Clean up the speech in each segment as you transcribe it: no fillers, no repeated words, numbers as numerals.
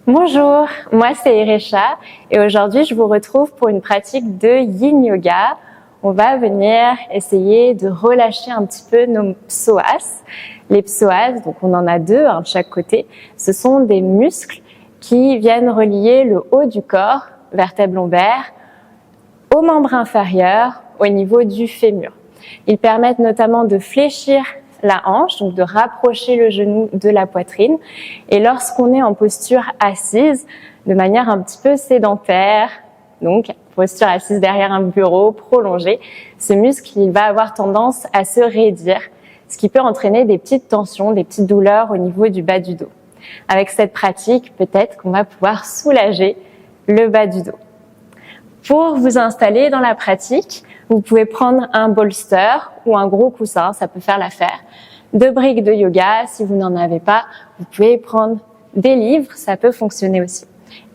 Bonjour, moi c'est Irecha et aujourd'hui je vous retrouve pour une pratique de Yin Yoga. On va venir essayer de relâcher un petit peu nos psoas. Les psoas, donc on en a deux de chaque côté, ce sont des muscles qui viennent relier le haut du corps, vertèbre lombaire, aux membres inférieurs au niveau du fémur. Ils permettent notamment de fléchir la hanche, donc de rapprocher le genou de la poitrine. Et lorsqu'on est en posture assise, de manière un petit peu sédentaire, donc posture assise derrière un bureau prolongé, ce muscle il va avoir tendance à se raidir, ce qui peut entraîner des petites tensions, des petites douleurs au niveau du bas du dos. Avec cette pratique, peut-être qu'on va pouvoir soulager le bas du dos. Pour vous installer dans la pratique, vous pouvez prendre un bolster ou un gros coussin, ça peut faire l'affaire. 2 briques de yoga, si vous n'en avez pas, vous pouvez prendre des livres, ça peut fonctionner aussi.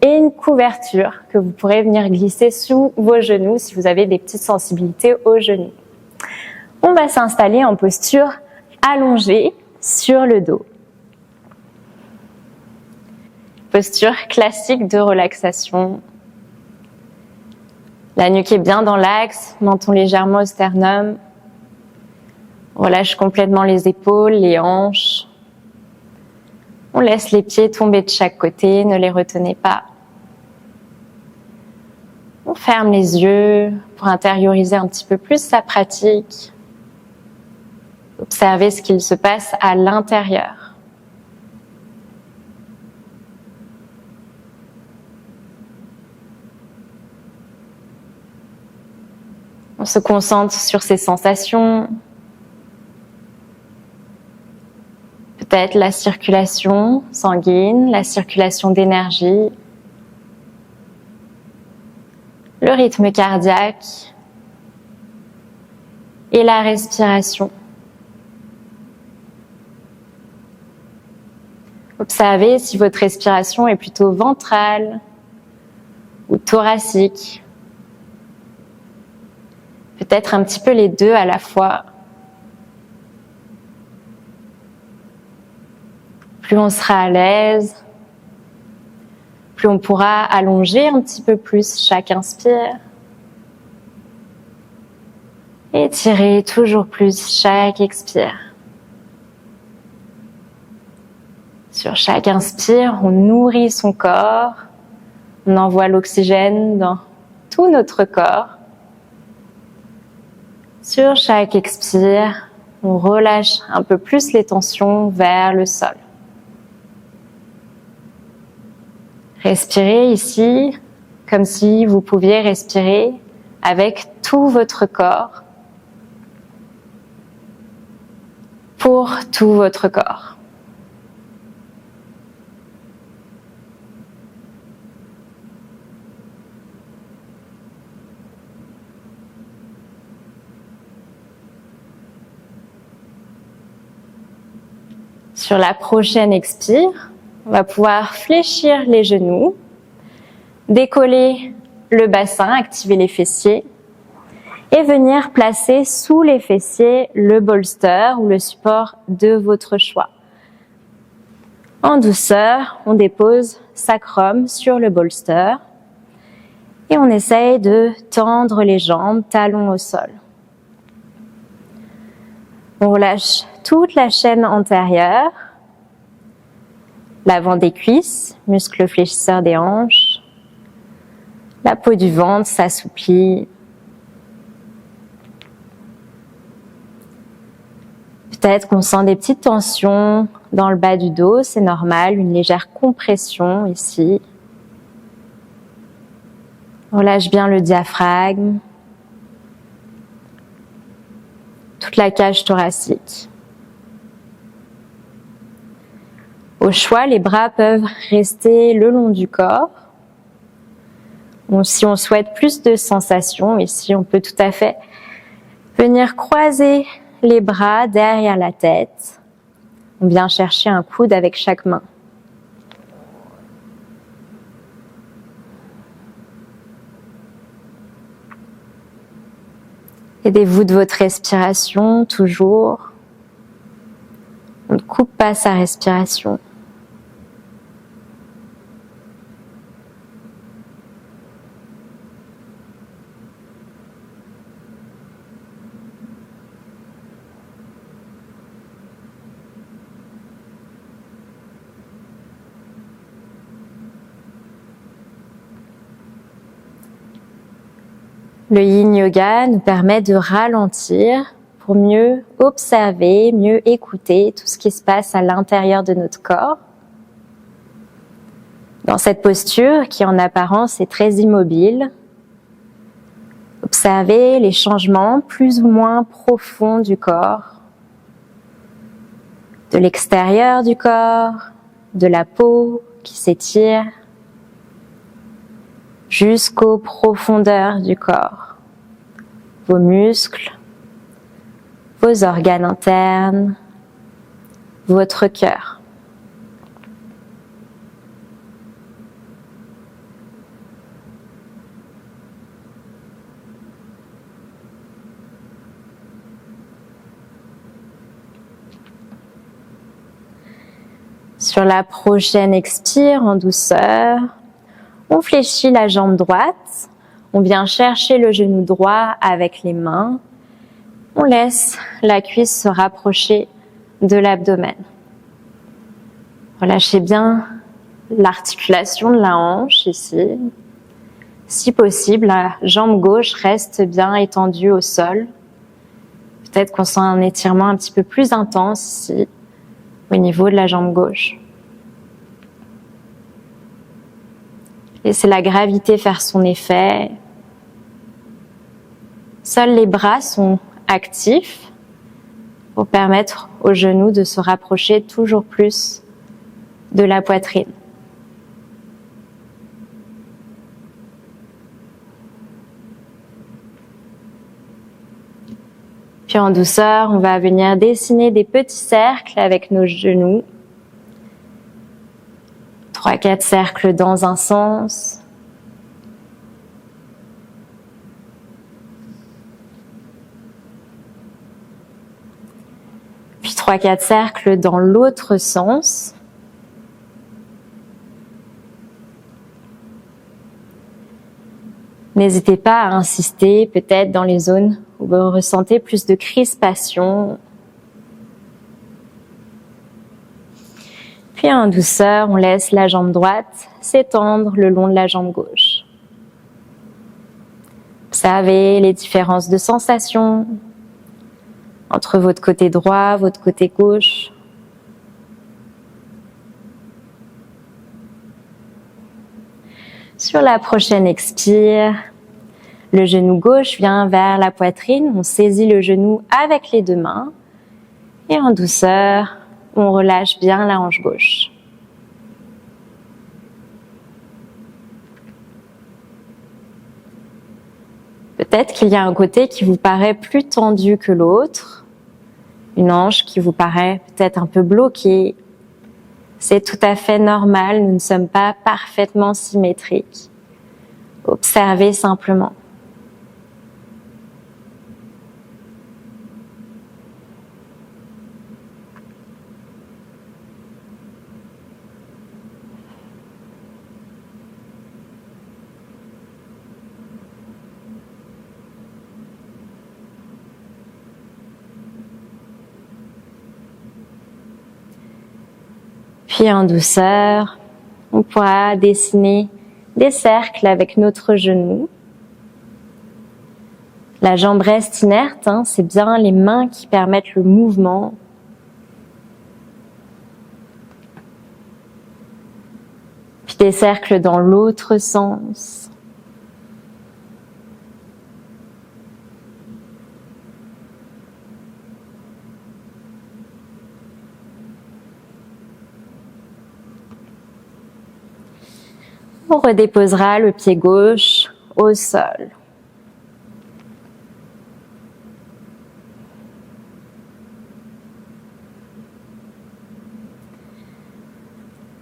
Et une couverture que vous pourrez venir glisser sous vos genoux si vous avez des petites sensibilités aux genoux. On va s'installer en posture allongée sur le dos. Posture classique de relaxation. La nuque est bien dans l'axe, menton légèrement au sternum. On relâche complètement les épaules, les hanches. On laisse les pieds tomber de chaque côté, ne les retenez pas. On ferme les yeux pour intérioriser un petit peu plus sa pratique. Observez ce qu'il se passe à l'intérieur. On se concentre sur ses sensations, peut-être la circulation sanguine, la circulation d'énergie, le rythme cardiaque et la respiration. Observez si votre respiration est plutôt ventrale ou thoracique. Peut-être un petit peu les deux à la fois. Plus on sera à l'aise, plus on pourra allonger un petit peu plus chaque inspire. Étirer toujours plus chaque expire. Sur chaque inspire, on nourrit son corps, on envoie l'oxygène dans tout notre corps. Sur chaque expire, on relâche un peu plus les tensions vers le sol. Respirez ici comme si vous pouviez respirer avec tout votre corps, pour tout votre corps. Sur la prochaine expire, on va pouvoir fléchir les genoux, décoller le bassin, activer les fessiers et venir placer sous les fessiers le bolster ou le support de votre choix. En douceur, on dépose sacrum sur le bolster et on essaye de tendre les jambes, talons au sol. On relâche toute la chaîne antérieure, l'avant des cuisses, muscle fléchisseur des hanches, la peau du ventre s'assouplit. Peut-être qu'on sent des petites tensions dans le bas du dos, c'est normal, une légère compression ici. On relâche bien le diaphragme, toute la cage thoracique. Au choix, les bras peuvent rester le long du corps. Si on souhaite plus de sensations, ici on peut tout à fait venir croiser les bras derrière la tête. On vient chercher un coude avec chaque main. Aidez-vous de votre respiration, toujours. On ne coupe pas sa respiration. Le Yin Yoga nous permet de ralentir pour mieux observer, mieux écouter tout ce qui se passe à l'intérieur de notre corps. Dans cette posture qui en apparence est très immobile, observez les changements plus ou moins profonds du corps, de l'extérieur du corps, de la peau qui s'étire, jusqu'aux profondeurs du corps, vos muscles, vos organes internes, votre cœur. Sur la prochaine expire en douceur, on fléchit la jambe droite, on vient chercher le genou droit avec les mains, on laisse la cuisse se rapprocher de l'abdomen. Relâchez bien l'articulation de la hanche ici. Si possible, la jambe gauche reste bien étendue au sol. Peut-être qu'on sent un étirement un petit peu plus intense ici, au niveau de la jambe gauche. Laissez la gravité faire son effet. Seuls les bras sont actifs pour permettre aux genoux de se rapprocher toujours plus de la poitrine. Puis en douceur, on va venir dessiner des petits cercles avec nos genoux. 3-4 cercles dans un sens. Puis 3-4 cercles dans l'autre sens. N'hésitez pas à insister peut-être dans les zones où vous ressentez plus de crispation. Puis en douceur, on laisse la jambe droite s'étendre le long de la jambe gauche. Observez les différences de sensations entre votre côté droit, votre côté gauche. Sur la prochaine expire, le genou gauche vient vers la poitrine, on saisit le genou avec les deux mains et en douceur, on relâche bien la hanche gauche. Peut-être qu'il y a un côté qui vous paraît plus tendu que l'autre, une hanche qui vous paraît peut-être un peu bloquée. C'est tout à fait normal, nous ne sommes pas parfaitement symétriques. Observez simplement. Puis en douceur, on pourra dessiner des cercles avec notre genou. La jambe reste inerte, c'est bien les mains qui permettent le mouvement. Puis des cercles dans l'autre sens. On redéposera le pied gauche au sol.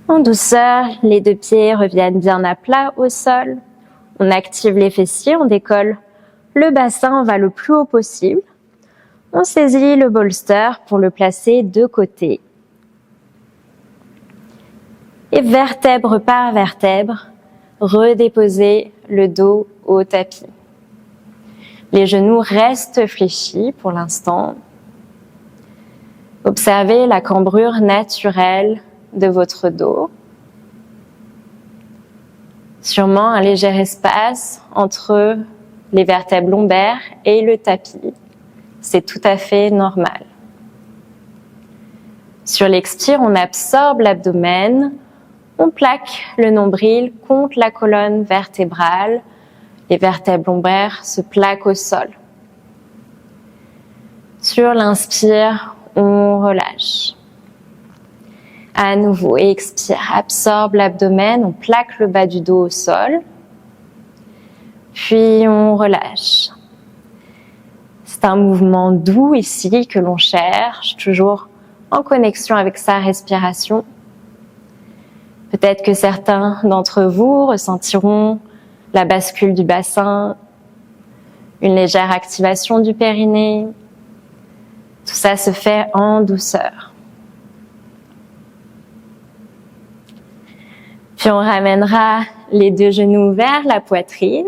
En douceur, les deux pieds reviennent bien à plat au sol. On active les fessiers, on décolle le bassin, on va le plus haut possible. On saisit le bolster pour le placer de côté. Et vertèbre par vertèbre, redéposez le dos au tapis. Les genoux restent fléchis pour l'instant. Observez la cambrure naturelle de votre dos. Sûrement un léger espace entre les vertèbres lombaires et le tapis. C'est tout à fait normal. Sur l'expire, on absorbe l'abdomen, on plaque le nombril contre la colonne vertébrale. Les vertèbres lombaires se plaquent au sol. Sur l'inspire, on relâche. À nouveau, expire, absorbe l'abdomen, on plaque le bas du dos au sol. Puis on relâche. C'est un mouvement doux ici que l'on cherche, toujours en connexion avec sa respiration. Peut-être que certains d'entre vous ressentiront la bascule du bassin, une légère activation du périnée. Tout ça se fait en douceur. Puis on ramènera les deux genoux vers la poitrine.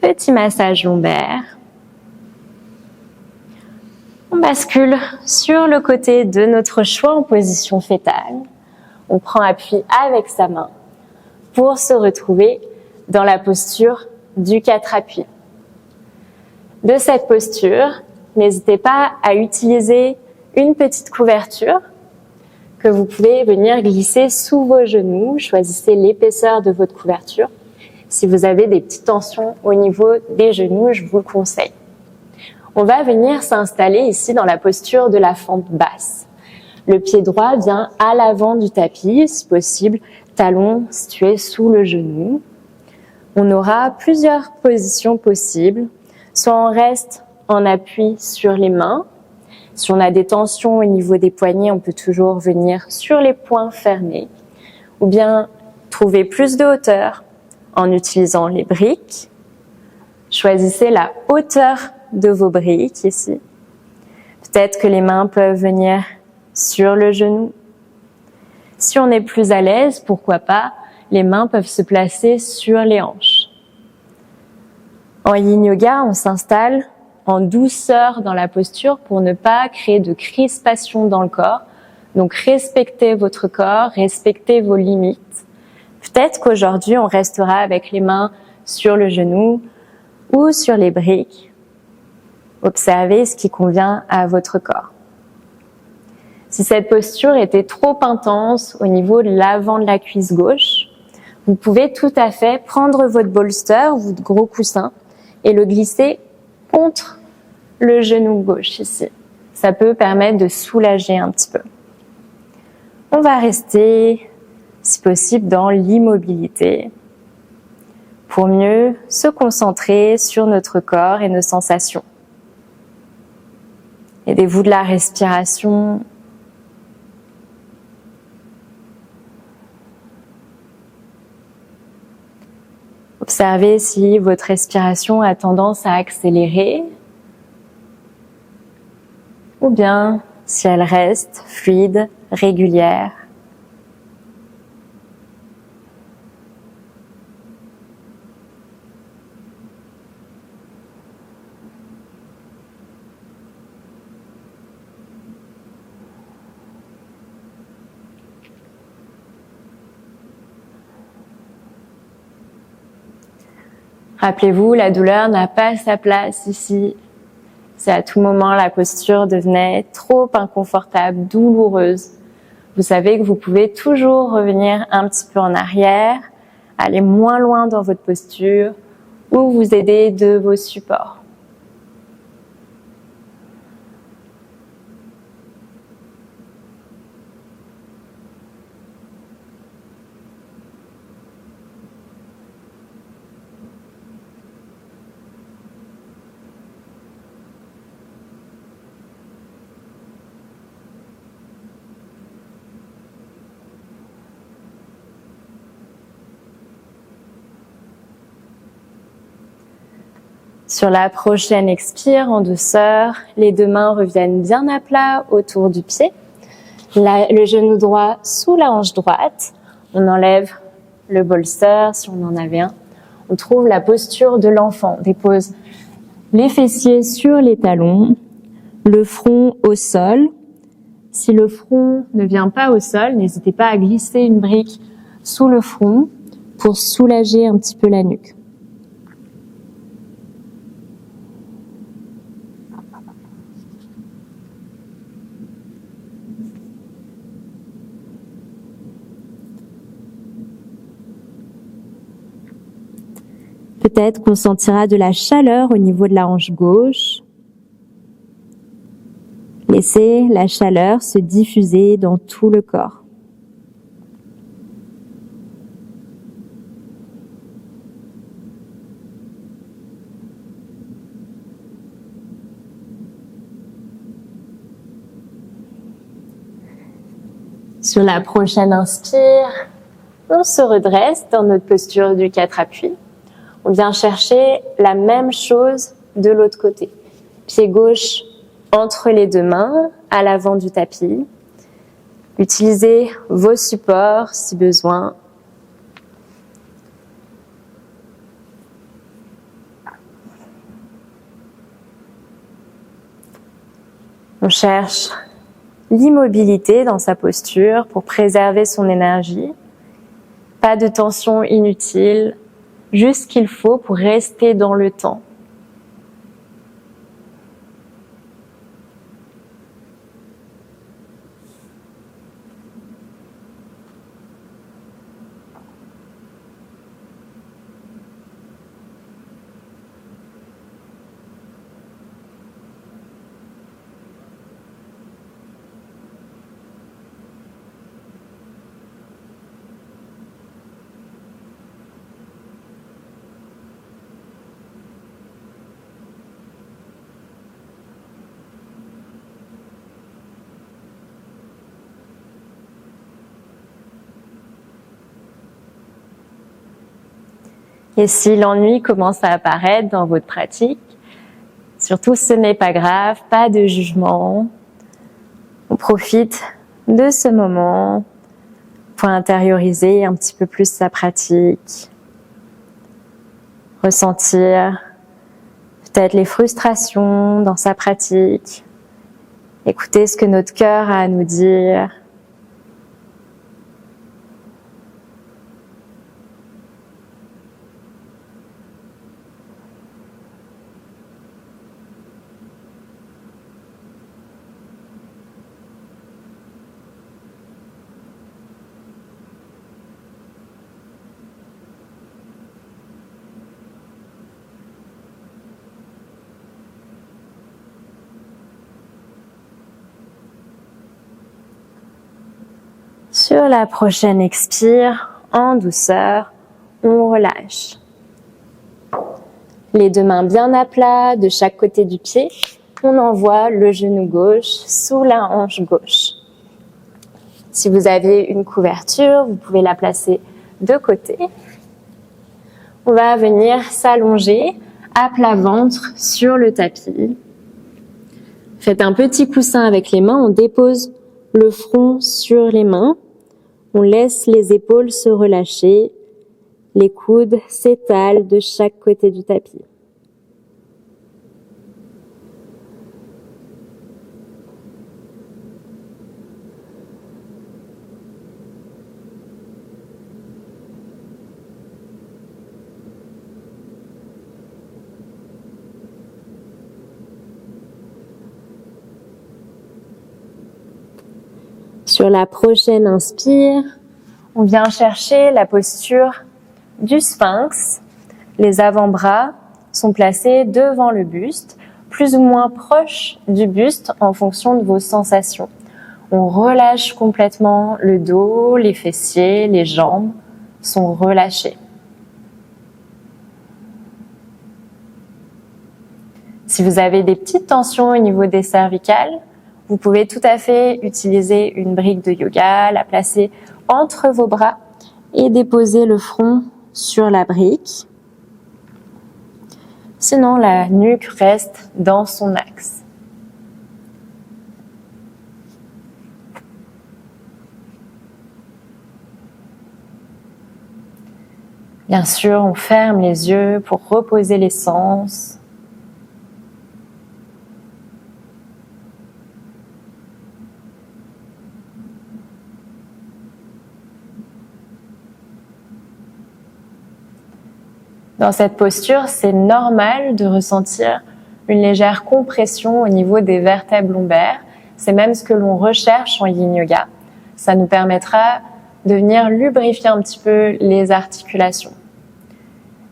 Petit massage lombaire. On bascule sur le côté de notre choix en position fétale. On prend appui avec sa main pour se retrouver dans la posture du 4 appuis. De cette posture, n'hésitez pas à utiliser une petite couverture que vous pouvez venir glisser sous vos genoux. Choisissez l'épaisseur de votre couverture. Si vous avez des petites tensions au niveau des genoux, je vous le conseille. On va venir s'installer ici dans la posture de la fente basse. Le pied droit vient à l'avant du tapis, si possible, talon situé sous le genou. On aura plusieurs positions possibles. Soit on reste en appui sur les mains. Si on a des tensions au niveau des poignets, on peut toujours venir sur les poings fermés. Ou bien trouver plus de hauteur en utilisant les briques. Choisissez la hauteur de vos briques ici. Peut-être que les mains peuvent venir sur le genou. Si on est plus à l'aise, pourquoi pas, les mains peuvent se placer sur les hanches. En yin yoga, on s'installe en douceur dans la posture pour ne pas créer de crispation dans le corps. Donc respectez votre corps, respectez vos limites. Peut-être qu'aujourd'hui, on restera avec les mains sur le genou ou sur les briques. Observez ce qui convient à votre corps. Si cette posture était trop intense au niveau de l'avant de la cuisse gauche, vous pouvez tout à fait prendre votre bolster, votre gros coussin, et le glisser contre le genou gauche ici. Ça peut permettre de soulager un petit peu. On va rester, si possible, dans l'immobilité pour mieux se concentrer sur notre corps et nos sensations. Aidez-vous de la respiration. Observez si votre respiration a tendance à accélérer ou bien si elle reste fluide, régulière. Rappelez-vous, la douleur n'a pas sa place ici. Si à tout moment la posture devenait trop inconfortable, douloureuse, vous savez que vous pouvez toujours revenir un petit peu en arrière, aller moins loin dans votre posture ou vous aider de vos supports. Sur la prochaine expire, en douceur, les deux mains reviennent bien à plat autour du pied. Le genou droit sous la hanche droite. On enlève le bolster si on en avait un. On trouve la posture de l'enfant. On dépose les fessiers sur les talons, le front au sol. Si le front ne vient pas au sol, n'hésitez pas à glisser une brique sous le front pour soulager un petit peu la nuque. Peut-être qu'on sentira de la chaleur au niveau de la hanche gauche. Laissez la chaleur se diffuser dans tout le corps. Sur la prochaine inspire, on se redresse dans notre posture du 4 appuis. On vient chercher la même chose de l'autre côté. Pied gauche entre les deux mains, à l'avant du tapis. Utilisez vos supports si besoin. On cherche l'immobilité dans sa posture pour préserver son énergie. Pas de tension inutile, juste ce qu'il faut pour rester dans le temps. Et si l'ennui commence à apparaître dans votre pratique, surtout ce n'est pas grave, pas de jugement. On profite de ce moment pour intérioriser un petit peu plus sa pratique, ressentir peut-être les frustrations dans sa pratique, écouter ce que notre cœur a à nous dire. Sur la prochaine expire, en douceur, on relâche. Les deux mains bien à plat de chaque côté du pied. On envoie le genou gauche sous la hanche gauche. Si vous avez une couverture, vous pouvez la placer de côté. On va venir s'allonger à plat ventre sur le tapis. Faites un petit coussin avec les mains, on dépose le front sur les mains. On laisse les épaules se relâcher, les coudes s'étalent de chaque côté du tapis. Sur la prochaine inspire, on vient chercher la posture du sphinx. Les avant-bras sont placés devant le buste, plus ou moins proches du buste en fonction de vos sensations. On relâche complètement le dos, les fessiers, les jambes sont relâchés. Si vous avez des petites tensions au niveau des cervicales, vous pouvez tout à fait utiliser une brique de yoga, la placer entre vos bras et déposer le front sur la brique. Sinon, la nuque reste dans son axe. Bien sûr, on ferme les yeux pour reposer les sens. Dans cette posture, c'est normal de ressentir une légère compression au niveau des vertèbres lombaires. C'est même ce que l'on recherche en Yin Yoga. Ça nous permettra de venir lubrifier un petit peu les articulations.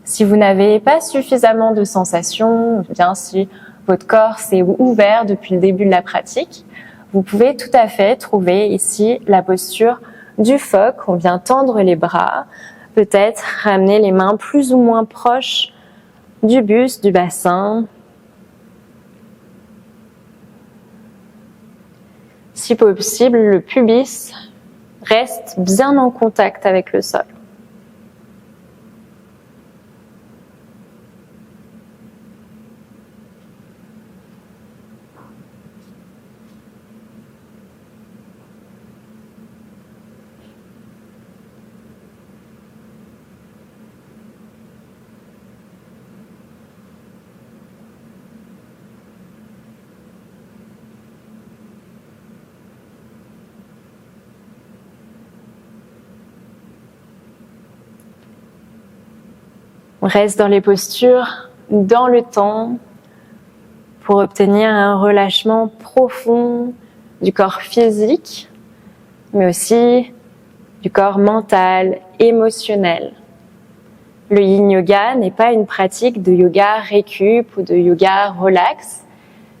Si vous n'avez pas suffisamment de sensations, ou bien si votre corps s'est ouvert depuis le début de la pratique, vous pouvez tout à fait trouver ici la posture du phoque. On vient tendre les bras, peut-être ramener les mains plus ou moins proches du buste, du bassin. Si possible, le pubis reste bien en contact avec le sol. On reste dans les postures, dans le temps, pour obtenir un relâchement profond du corps physique, mais aussi du corps mental, émotionnel. Le yin yoga n'est pas une pratique de yoga récup ou de yoga relax.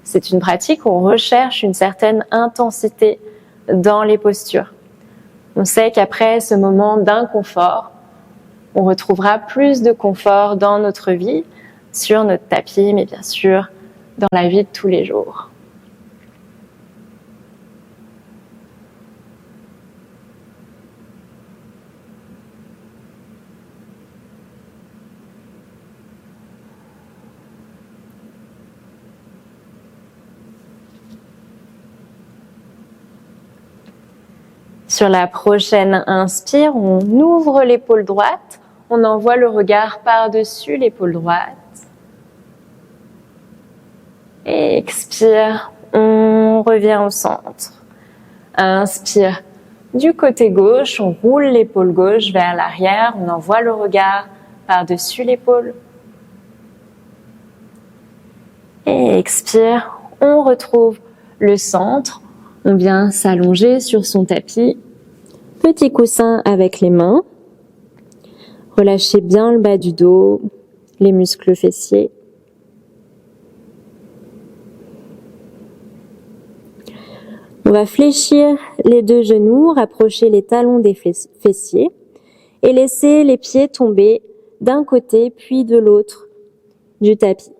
C'est une pratique où on recherche une certaine intensité dans les postures. On sait qu'après ce moment d'inconfort, on retrouvera plus de confort dans notre vie, sur notre tapis, mais bien sûr dans la vie de tous les jours. Sur la prochaine inspire, on ouvre l'épaule droite, on envoie le regard par-dessus l'épaule droite. Et expire, on revient au centre. Inspire du côté gauche, on roule l'épaule gauche vers l'arrière, on envoie le regard par-dessus l'épaule. Et expire, on retrouve le centre, on vient s'allonger sur son tapis. Petit coussin avec les mains. Relâchez bien le bas du dos, les muscles fessiers. On va fléchir les deux genoux, rapprocher les talons des fessiers et laisser les pieds tomber d'un côté puis de l'autre du tapis.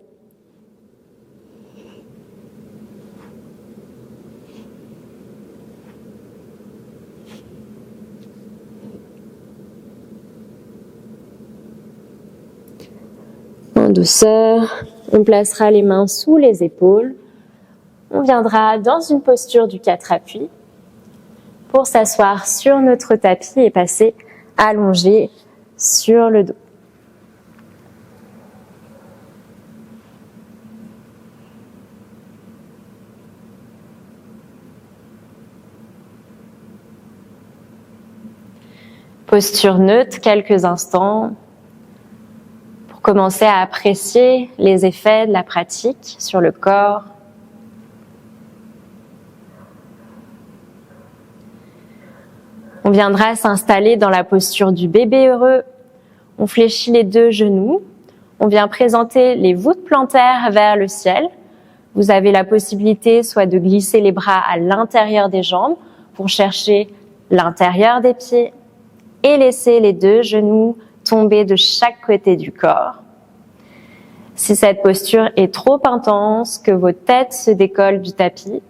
En douceur, on placera les mains sous les épaules. On viendra dans une posture du 4 appuis pour s'asseoir sur notre tapis et passer allongé sur le dos. Posture neutre quelques instants pour commencer à apprécier les effets de la pratique sur le corps. On viendra s'installer dans la posture du bébé heureux. On fléchit les deux genoux. On vient présenter les voûtes plantaires vers le ciel. Vous avez la possibilité soit de glisser les bras à l'intérieur des jambes pour chercher l'intérieur des pieds et laisser les deux genoux tomber de chaque côté du corps. Si cette posture est trop intense, que votre tête se décolle du tapis,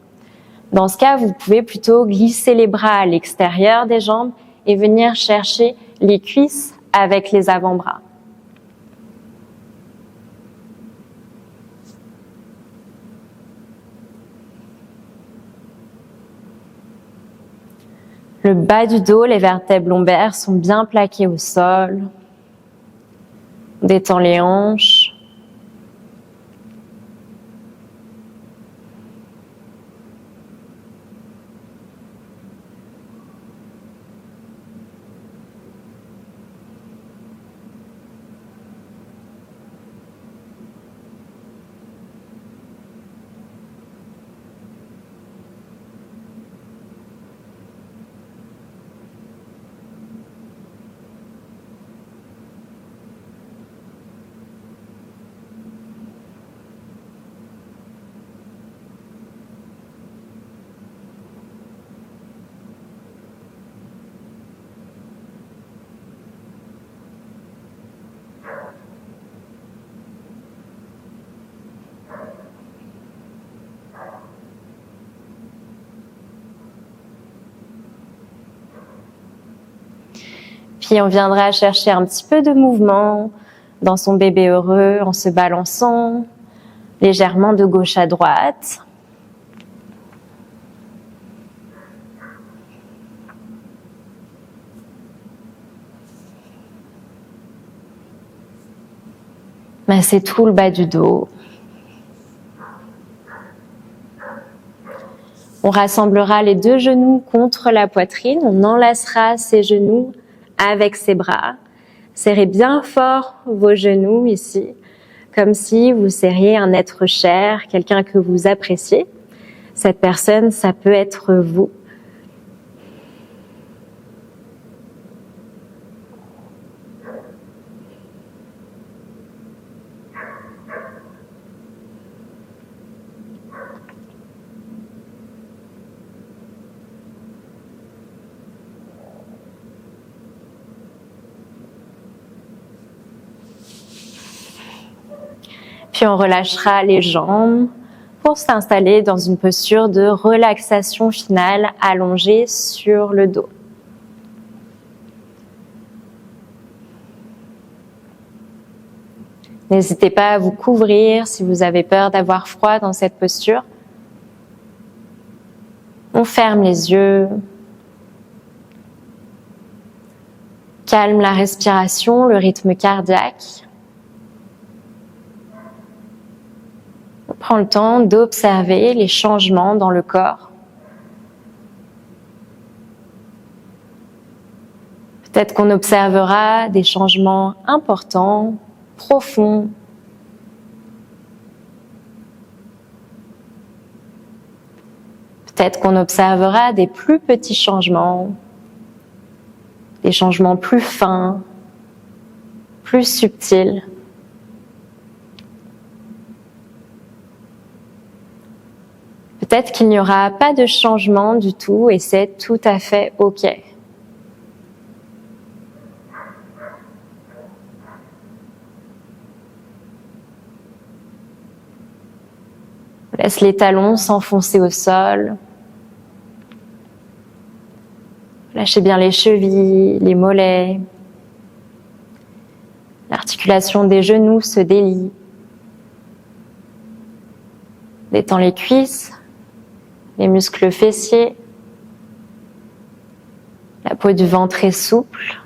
dans ce cas, vous pouvez plutôt glisser les bras à l'extérieur des jambes et venir chercher les cuisses avec les avant-bras. Le bas du dos, les vertèbres lombaires sont bien plaquées au sol. On détend les hanches. Puis on viendra chercher un petit peu de mouvement dans son bébé heureux en se balançant légèrement de gauche à droite. Massez tout le bas du dos. On rassemblera les deux genoux contre la poitrine. On enlacera ses genoux avec ses bras. Serrez bien fort vos genoux ici, comme si vous serriez un être cher, quelqu'un que vous appréciez. Cette personne, ça peut être vous. Puis on relâchera les jambes pour s'installer dans une posture de relaxation finale allongée sur le dos. N'hésitez pas à vous couvrir si vous avez peur d'avoir froid dans cette posture. On ferme les yeux. Calme la respiration, le rythme cardiaque. On prend le temps d'observer les changements dans le corps. Peut-être qu'on observera des changements importants, profonds. Peut-être qu'on observera des plus petits changements, des changements plus fins, plus subtils. Peut-être qu'il n'y aura pas de changement du tout et c'est tout à fait OK. Laisse les talons s'enfoncer au sol. Lâchez bien les chevilles, les mollets. L'articulation des genoux se délie. Détends les cuisses, les muscles fessiers. La peau du ventre est souple.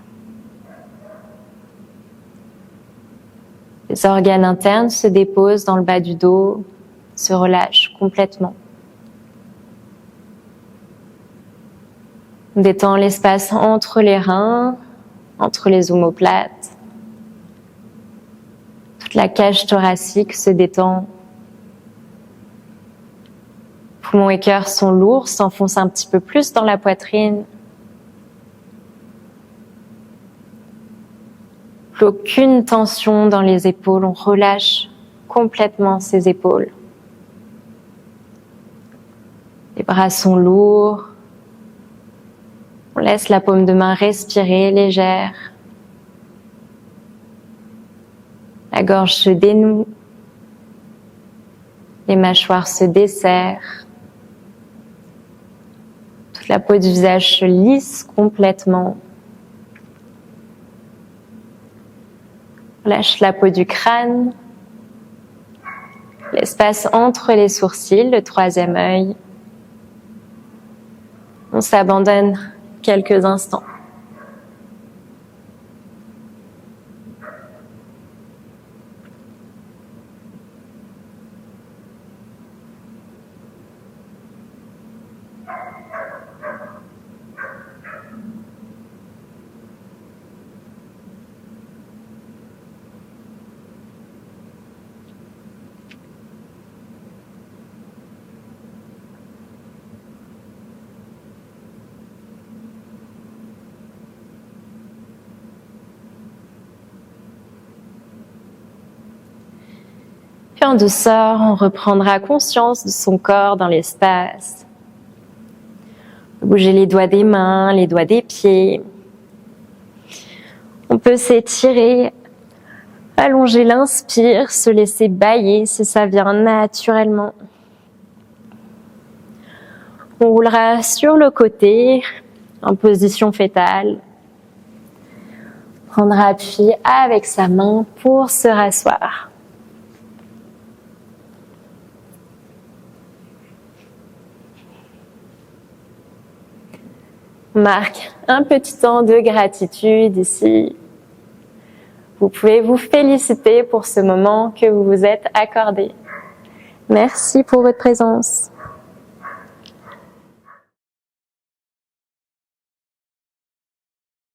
Les organes internes se déposent dans le bas du dos, se relâchent complètement. On détend l'espace entre les reins, entre les omoplates. Toute la cage thoracique se détend. Poumons et cœur sont lourds, s'enfoncent un petit peu plus dans la poitrine. Plus aucune tension dans les épaules, on relâche complètement ses épaules. Les bras sont lourds. On laisse la paume de main respirer, légère. La gorge se dénoue. Les mâchoires se desserrent. Toute la peau du visage se lisse complètement. Lâche la peau du crâne. L'espace entre les sourcils, le troisième œil. On s'abandonne quelques instants. Puis en douceur, on reprendra conscience de son corps dans l'espace. Bouger les doigts des mains, les doigts des pieds. On peut s'étirer, allonger l'inspire, se laisser bâiller si ça vient naturellement. On roulera sur le côté, en position fétale. Prendre appui avec sa main pour se rasseoir. On marque un petit temps de gratitude ici. Vous pouvez vous féliciter pour ce moment que vous vous êtes accordé. Merci pour votre présence.